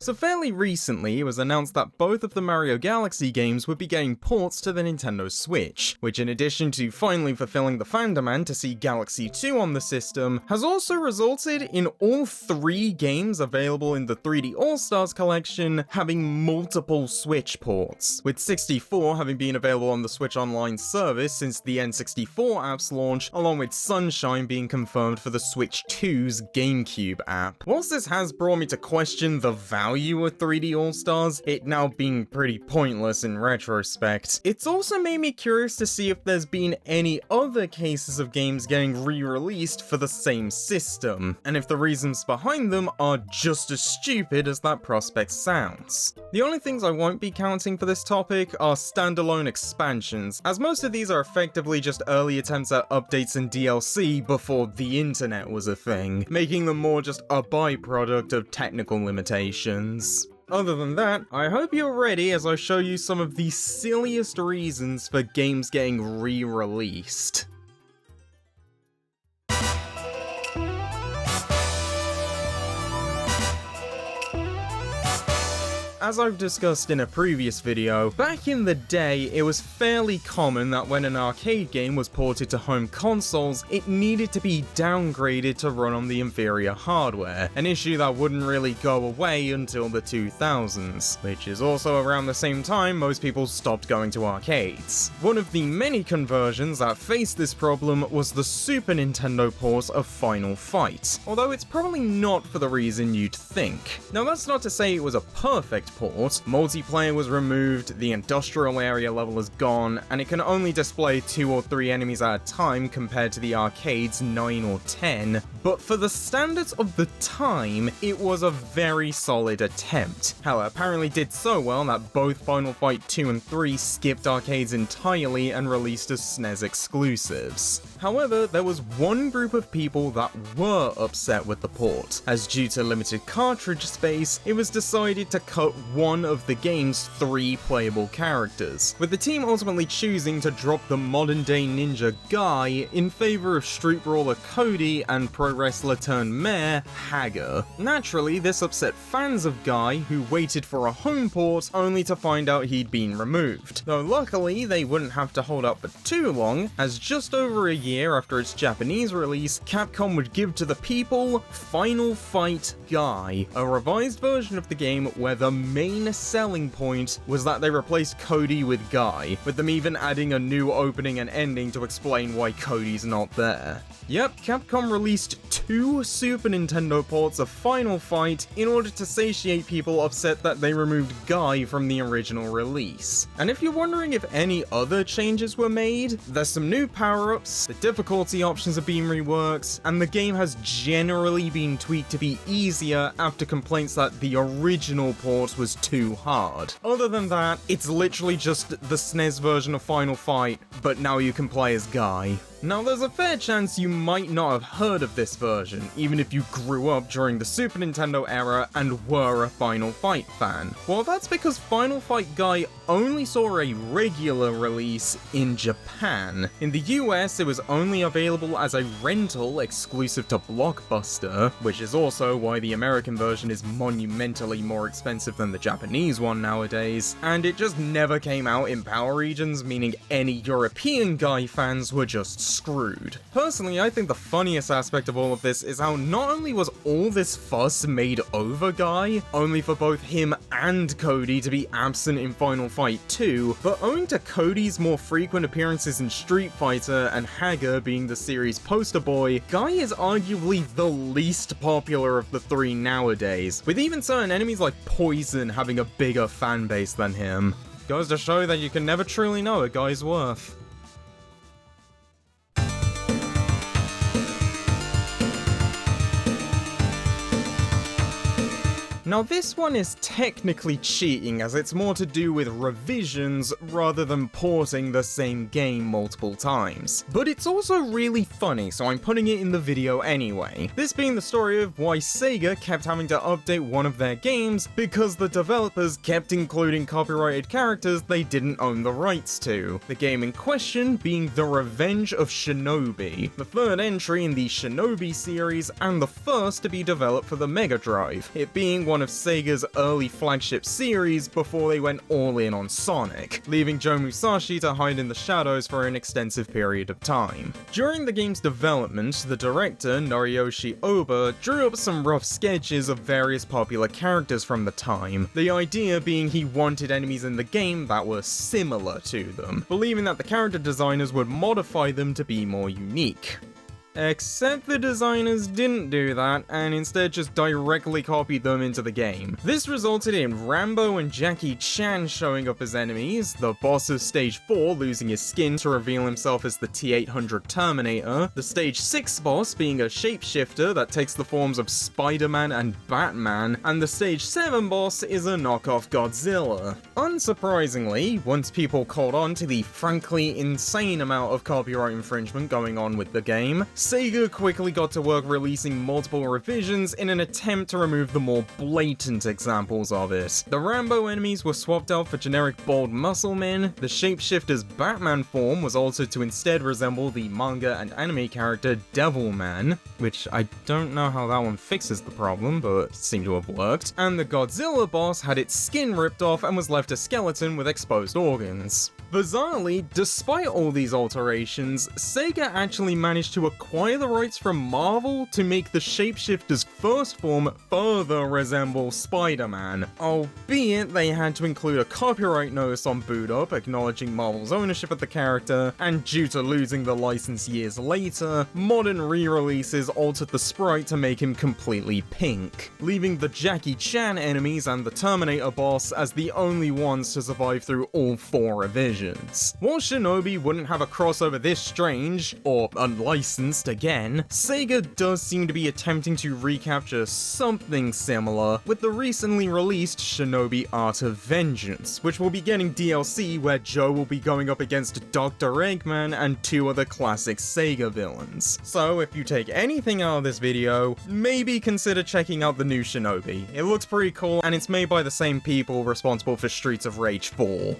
So fairly recently, it was announced that both of the Mario Galaxy games would be getting ports to the Nintendo Switch, which in addition to finally fulfilling the fan demand to see Galaxy 2 on the system, has also resulted in all 3 games available in the 3D All-Stars collection having multiple Switch ports, with 64 having been available on the Switch Online service since the N64 app's launch, along with Sunshine being confirmed for the Switch 2's GameCube app. Whilst this has brought me to question the value of 3D All-Stars, it now being pretty pointless in retrospect, it's also made me curious to see if there's been any other cases of games getting re-released for the same system, and if the reasons behind them are just as stupid as that prospect sounds. The only things I won't be counting for this topic are standalone expansions, as most of these are effectively just early attempts at updates and DLC before the internet was a thing, making them more just a byproduct of technical limitations. Other than that, I hope you're ready as I show you some of the silliest reasons for games getting re-released. As I've discussed in a previous video, back in the day, it was fairly common that when an arcade game was ported to home consoles, it needed to be downgraded to run on the inferior hardware, an issue that wouldn't really go away until the 2000s, which is also around the same time most people stopped going to arcades. One of the many conversions that faced this problem was the Super Nintendo port of Final Fight, although it's probably not for the reason you'd think. Now that's not to say it was a perfect port. Multiplayer was removed, the industrial area level is gone, and it can only display 2 or 3 enemies at a time compared to the arcade's 9 or 10, but for the standards of the time, it was a very solid attempt. Hell, it apparently did so well that both Final Fight 2 and 3 skipped arcades entirely and released as SNES exclusives. However, there was one group of people that were upset with the port, as due to limited cartridge space, it was decided to cut one of the game's 3 playable characters, with the team ultimately choosing to drop the modern-day ninja Guy in favor of street brawler Cody and pro wrestler turned mayor Hager. Naturally, this upset fans of Guy who waited for a home port only to find out he'd been removed, though luckily they wouldn't have to hold out for too long, as just over a year after its Japanese release, Capcom would give to the people Final Fight Guy, a revised version of the game where the main selling point was that they replaced Cody with Guy, with them even adding a new opening and ending to explain why Cody's not there. Yep, Capcom released 2 Super Nintendo ports of Final Fight in order to satiate people upset that they removed Guy from the original release. And if you're wondering if any other changes were made, there's some new power-ups, the difficulty options have been reworked, and the game has generally been tweaked to be easier after complaints that the original port was too hard. Other than that, it's literally just the SNES version of Final Fight, but now you can play as Guy. Now there's a fair chance you might not have heard of this version, even if you grew up during the Super Nintendo era and were a Final Fight fan. Well, that's because Final Fight Guy only saw a regular release in Japan. In the US, it was only available as a rental exclusive to Blockbuster, which is also why the American version is monumentally more expensive than the Japanese one nowadays, and it just never came out in power regions, meaning any European Guy fans were just screwed. Personally, I think the funniest aspect of all of this is how not only was all this fuss made over Guy, only for both him and Cody to be absent in Final Fight 2, but owing to Cody's more frequent appearances in Street Fighter and Hager being the series poster boy, Guy is arguably the least popular of the 3 nowadays, with even certain enemies like Poison having a bigger fan base than him. Goes to show that you can never truly know a guy's worth. Now this one is technically cheating, as it's more to do with revisions rather than porting the same game multiple times. But it's also really funny, so I'm putting it in the video anyway. This being the story of why Sega kept having to update one of their games because the developers kept including copyrighted characters they didn't own the rights to. The game in question being the Revenge of Shinobi, the 3rd entry in the Shinobi series and the first to be developed for the Mega Drive, it being one one of Sega's early flagship series before they went all in on Sonic, leaving Joe Musashi to hide in the shadows for an extensive period of time. During the game's development, the director, Noriyoshi Oba, drew up some rough sketches of various popular characters from the time, the idea being he wanted enemies in the game that were similar to them, believing that the character designers would modify them to be more unique. Except the designers didn't do that, and instead just directly copied them into the game. This resulted in Rambo and Jackie Chan showing up as enemies, the boss of Stage 4 losing his skin to reveal himself as the T-800 Terminator, the Stage 6 boss being a shapeshifter that takes the forms of Spider-Man and Batman, and the Stage 7 boss is a knockoff Godzilla. Unsurprisingly, once people caught on to the frankly insane amount of copyright infringement going on with the game, Sega quickly got to work releasing multiple revisions in an attempt to remove the more blatant examples of it. The Rambo enemies were swapped out for generic bald muscle men, the shapeshifter's Batman form was altered to instead resemble the manga and anime character Devilman, which I don't know how that one fixes the problem, but seemed to have worked, and the Godzilla boss had its skin ripped off and was left a skeleton with exposed organs. Bizarrely, despite all these alterations, Sega actually managed to acquire the rights from Marvel to make the shapeshifter's first form further resemble Spider-Man, albeit they had to include a copyright notice on boot up acknowledging Marvel's ownership of the character, and due to losing the license years later, modern re-releases altered the sprite to make him completely pink, leaving the Jackie Chan enemies and the Terminator boss as the only ones to survive through all 4 revisions. While Shinobi wouldn't have a crossover this strange, or unlicensed again, Sega does seem to be attempting to recapture something similar with the recently released Shinobi Art of Vengeance, which will be getting DLC where Joe will be going up against Dr. Eggman and 2 other classic Sega villains. So if you take anything out of this video, maybe consider checking out the new Shinobi. It looks pretty cool, and it's made by the same people responsible for Streets of Rage 4.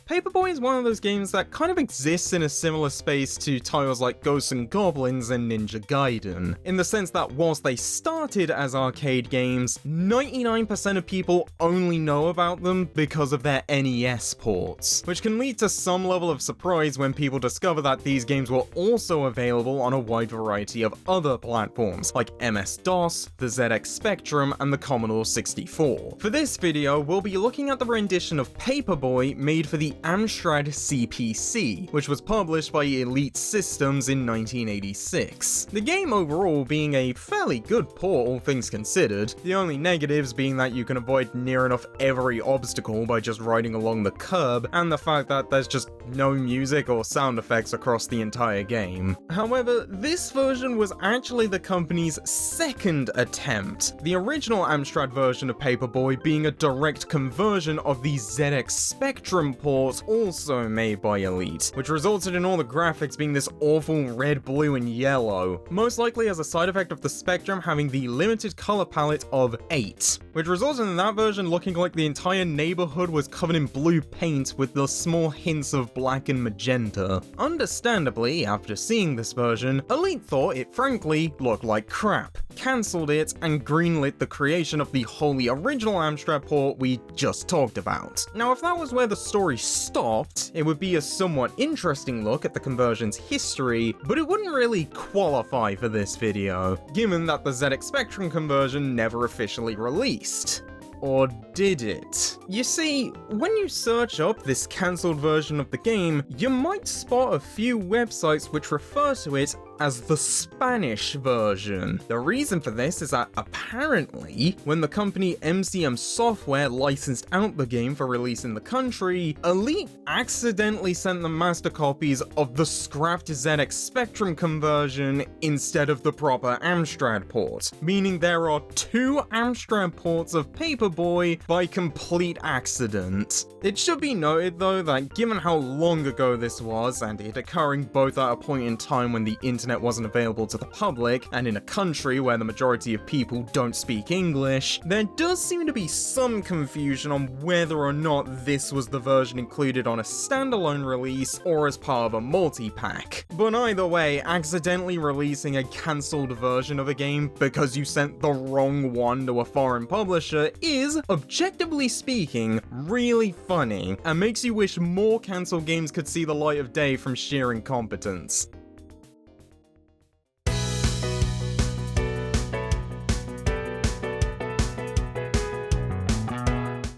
Paperboy is one of those games that kind of exists in a similar space to titles like Ghosts and Goblins and Ninja Gaiden, in the sense that whilst they started as arcade games, 99% of people only know about them because of their NES ports, which can lead to some level of surprise when people discover that these games were also available on a wide variety of other platforms, like MS-DOS, the ZX Spectrum, and the Commodore 64. For this video, we'll be looking at the rendition of Paperboy made for the Amstrad CPC, which was published by Elite Systems in 1986. The game overall being a fairly good port, all things considered, the only negatives being that you can avoid near enough every obstacle by just riding along the curb, and the fact that there's just no music or sound effects across the entire game. However, this version was actually the company's second attempt, the original Amstrad version of Paperboy being a direct conversion of the ZX Spectrum port also made by Elite, which resulted in all the graphics being this awful red, blue, and yellow, most likely as a side effect of the Spectrum having the limited color palette of 8, which resulted in that version looking like the entire neighborhood was covered in blue paint with the small hints of black and magenta. Understandably, after seeing this version, Elite thought it frankly looked like crap, cancelled it, and greenlit the creation of the wholly original Amstrad port we just talked about. Now, if that was where the story stopped, it would be a somewhat interesting look at the conversion's history, but it wouldn't really qualify for this video, given that the ZX Spectrum conversion never officially released. Or did it? You see, when you search up this cancelled version of the game, you might spot a few websites which refer to it as the Spanish version. The reason for this is that apparently, when the company MCM Software licensed out the game for release in the country, Elite accidentally sent them master copies of the scrapped ZX Spectrum conversion instead of the proper Amstrad port, meaning there are 2 Amstrad ports of Paperboy by complete accident. It should be noted though that given how long ago this was, and it occurring both at a point in time when the internet internet wasn't available to the public, and in a country where the majority of people don't speak English, there does seem to be some confusion on whether or not this was the version included on a standalone release or as part of a multi-pack. But either way, accidentally releasing a cancelled version of a game because you sent the wrong one to a foreign publisher is, objectively speaking, really funny, and makes you wish more cancelled games could see the light of day from sheer incompetence.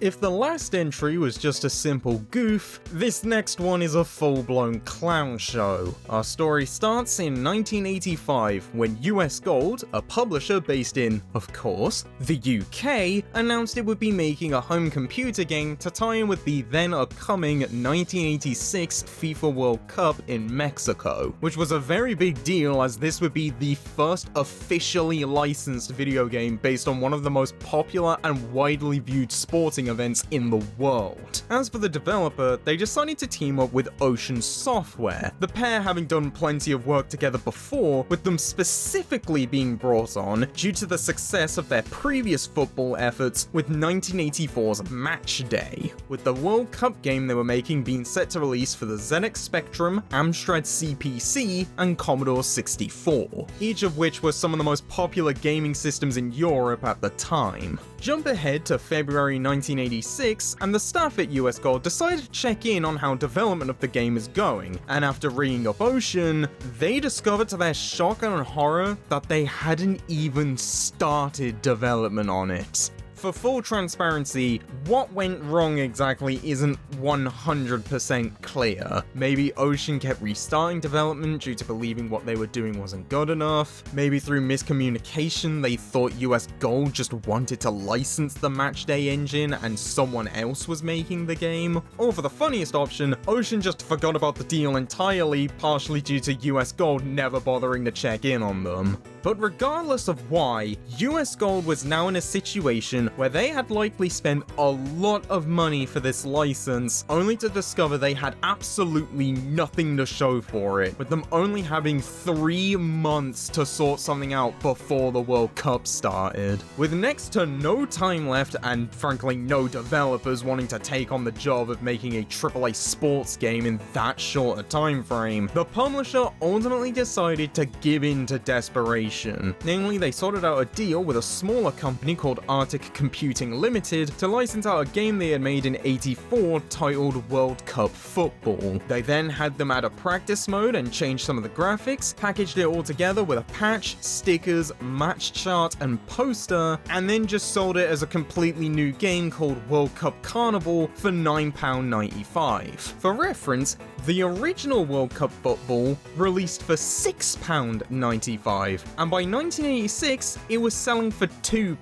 If the last entry was just a simple goof, this next one is a full-blown clown show. Our story starts in 1985, when US Gold, a publisher based in, of course, the UK, announced it would be making a home computer game to tie in with the then upcoming 1986 FIFA World Cup in Mexico, which was a very big deal as this would be the first officially licensed video game based on one of the most popular and widely viewed sporting events in the world. As for the developer, they decided to team up with Ocean Software, the pair having done plenty of work together before, with them specifically being brought on due to the success of their previous football efforts with 1984's Match Day, with the World Cup game they were making being set to release for the ZX Spectrum, Amstrad CPC, and Commodore 64, each of which were some of the most popular gaming systems in Europe at the time. Jump ahead to February 1986, and the staff at US Gold decided to check in on how development of the game is going, and after ringing up Ocean, they discovered to their shock and horror that they hadn't even started development on it. For full transparency, what went wrong exactly isn't 100% clear. Maybe Ocean kept restarting development due to believing what they were doing wasn't good enough. Maybe through miscommunication they thought US Gold just wanted to license the Matchday engine and someone else was making the game. Or for the funniest option, Ocean just forgot about the deal entirely, partially due to US Gold never bothering to check in on them. But regardless of why, US Gold was now in a situation where they had likely spent a lot of money for this license, only to discover they had absolutely nothing to show for it, with them only having 3 months to sort something out before the World Cup started. With next to no time left, and frankly no developers wanting to take on the job of making a AAA sports game in that short a time frame, the publisher ultimately decided to give in to desperation. Namely, they sorted out a deal with a smaller company called Arctic Computing Limited to license out a game they had made in '84 titled World Cup Football. They then had them add a practice mode and change some of the graphics, packaged it all together with a patch, stickers, match chart, and poster, and then just sold it as a completely new game called World Cup Carnival for £9.95. For reference, the original World Cup Football released for £6.95, and by 1986, it was selling for £2.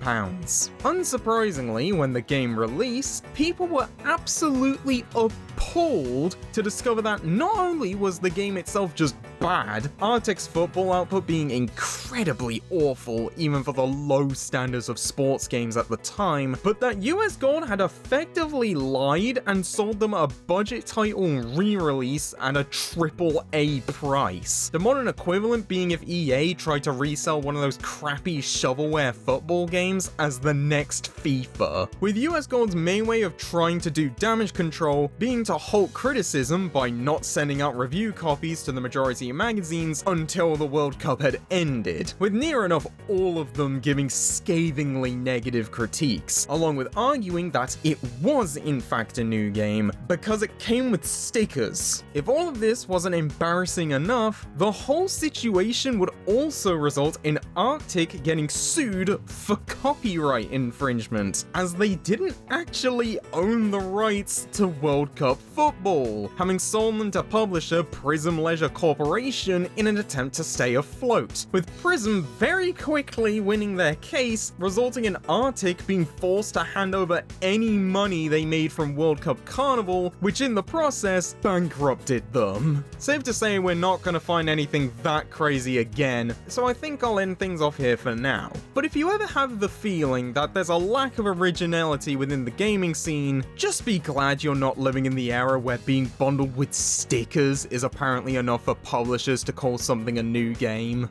Unsurprisingly, when the game released, people were absolutely appalled to discover that not only was the game itself just bad, Arctic's football output being incredibly awful even for the low standards of sports games at the time, but that US Gold had effectively lied and sold them a budget title re-release at a AAA price. The modern equivalent being if EA tried to resell one of those crappy shovelware football games as the next FIFA. With US Gold's main way of trying to do damage control being to halt criticism by not sending out review copies to the majority of magazines until the World Cup had ended, with near enough all of them giving scathingly negative critiques, along with arguing that it was in fact a new game because it came with stickers. If all of this wasn't embarrassing enough, the whole situation would also result in Arctic getting sued for copyright infringement, as they didn't actually own the rights to World Cup Football, having sold them to publisher Prism Leisure Corporation in an attempt to stay afloat, with Prism very quickly winning their case, resulting in Arctic being forced to hand over any money they made from World Cup Carnival, which in the process bankrupted them. Safe to say we're not gonna find anything that crazy again, so I think I'll end things off here for now. But if you ever have the feeling that there's a lack of originality within the gaming scene, just be glad you're not living in the era where being bundled with stickers is apparently enough for publishers publishers to call something a new game.